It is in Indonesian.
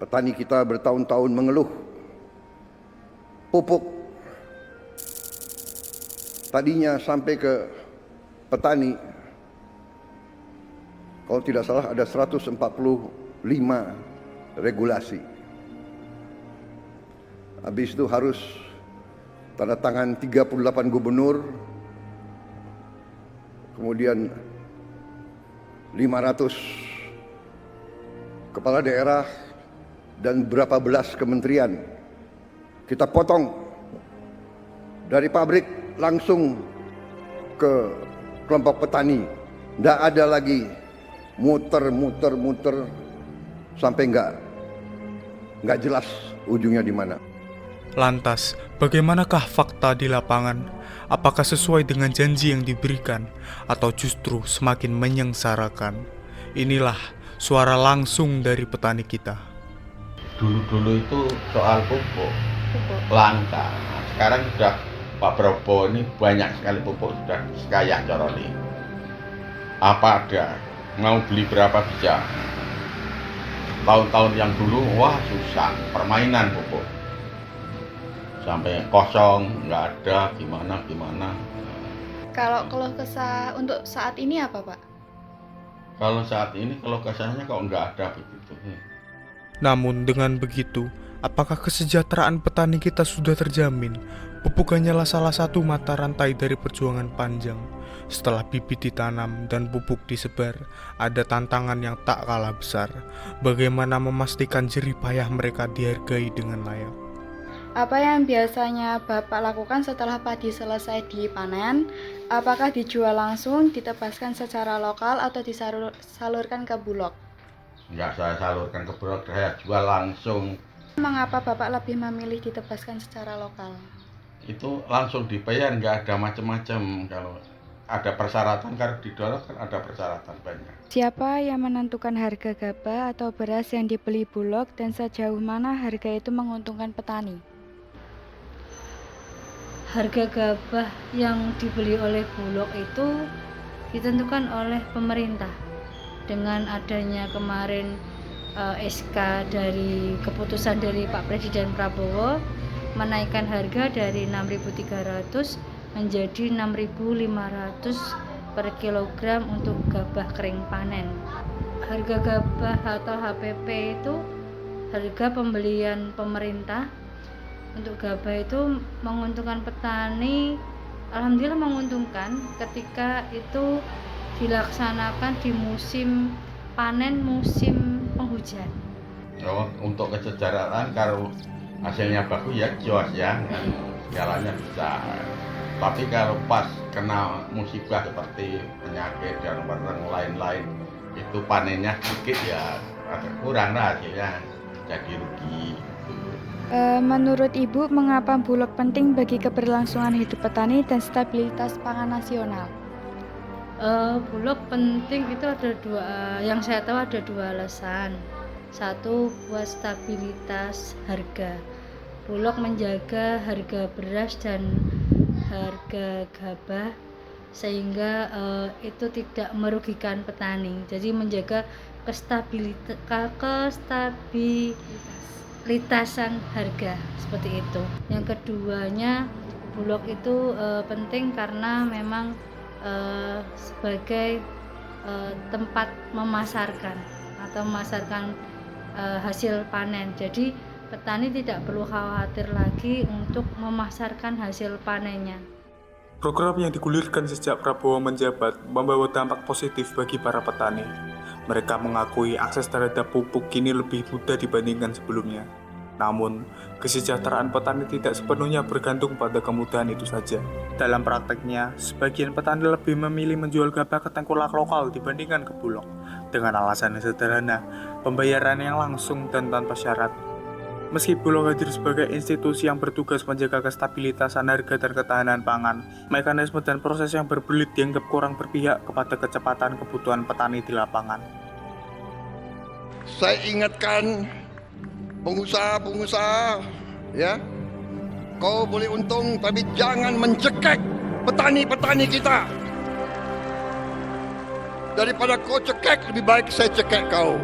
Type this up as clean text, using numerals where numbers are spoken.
Petani kita bertahun-tahun mengeluh pupuk tadinya sampai ke petani, kalau tidak salah ada 145 regulasi. Habis itu harus tanda tangan 38 gubernur, kemudian 500 kepala daerah dan berapa belas kementerian kita potong dari pabrik langsung ke kelompok petani. Tidak ada lagi muter sampai nggak jelas ujungnya di mana. Lantas, bagaimanakah fakta di lapangan? Apakah sesuai dengan janji yang diberikan atau justru semakin menyengsarakan? Inilah suara langsung dari petani kita. Dulu itu soal pupuk langka. Nah, sekarang sudah Pak Prabowo ini banyak sekali pupuk, sudah sekaya coroni. Apa ada, mau beli berapa bisa. Tahun-tahun yang dulu, wah susah, permainan pupuk. Sampai kosong, nggak ada, gimana. Kalau keluh kesah untuk saat ini apa, Pak? Kalau saat ini, kalau kesahnya kok nggak ada begitu. Namun dengan begitu, apakah kesejahteraan petani kita sudah terjamin? Pupuk hanyalah salah satu mata rantai dari perjuangan panjang. Setelah bibit ditanam dan pupuk disebar, ada tantangan yang tak kalah besar. Bagaimana memastikan jerih payah mereka dihargai dengan layak? Apa yang biasanya Bapak lakukan setelah padi selesai dipanen? Apakah dijual langsung, ditebaskan secara lokal, atau disalurkan ke Bulog? Enggak, saya salurkan ke Bulog, saya jual langsung. Mengapa Bapak lebih memilih ditebaskan secara lokal? Itu langsung dibayar, nggak ada macam-macam. Kalau ada persyaratan, kalau di Bulog kan ada persyaratan banyak. Siapa yang menentukan harga gabah atau beras yang dibeli Bulog, dan sejauh mana harga itu menguntungkan petani? Harga gabah yang dibeli oleh Bulog itu ditentukan oleh pemerintah. Dengan adanya kemarin SK dari keputusan dari Pak Presiden Prabowo menaikkan harga dari 6.300 menjadi 6.500 per kilogram untuk gabah kering panen. Harga gabah atau HPP itu harga pembelian pemerintah untuk gabah itu menguntungkan petani. Alhamdulillah menguntungkan ketika itu dilaksanakan di musim panen, musim penghujan. Untuk kesejahteraan, kalau hasilnya bagus ya jos ya, segalanya bisa. Tapi kalau pas kena musibah seperti penyakit dan lain-lain, itu panennya sedikit ya agak kurang lah hasilnya, jadi rugi. Menurut Ibu, mengapa Bulog penting bagi keberlangsungan hidup petani dan stabilitas pangan nasional? Bulog penting itu ada dua, yang saya tahu ada dua alasan. Satu, buat stabilitas harga. Bulog menjaga harga beras dan harga gabah sehingga itu tidak merugikan petani. Jadi menjaga kestabilitasan harga seperti itu. Yang keduanya, Bulog itu penting karena memang sebagai tempat memasarkan hasil panen. Jadi petani tidak perlu khawatir lagi untuk memasarkan hasil panennya. Program yang digulirkan sejak Prabowo menjabat membawa dampak positif bagi para petani. Mereka mengakui akses terhadap pupuk kini lebih mudah dibandingkan sebelumnya. Namun, kesejahteraan petani tidak sepenuhnya bergantung pada kemudahan itu saja. Dalam prakteknya, sebagian petani lebih memilih menjual gabah ke tengkulak lokal dibandingkan ke Bulog, dengan alasan yang sederhana, pembayaran yang langsung dan tanpa syarat. Meski Bulog hadir sebagai institusi yang bertugas menjaga kestabilitasan harga dan ketahanan pangan, mekanisme dan proses yang berbelit dianggap kurang berpihak kepada kecepatan kebutuhan petani di lapangan. Saya ingatkan pengusaha-pengusaha, ya, kau boleh untung tapi jangan mencekik petani-petani kita. Daripada kau cekik, lebih baik saya cekik kau.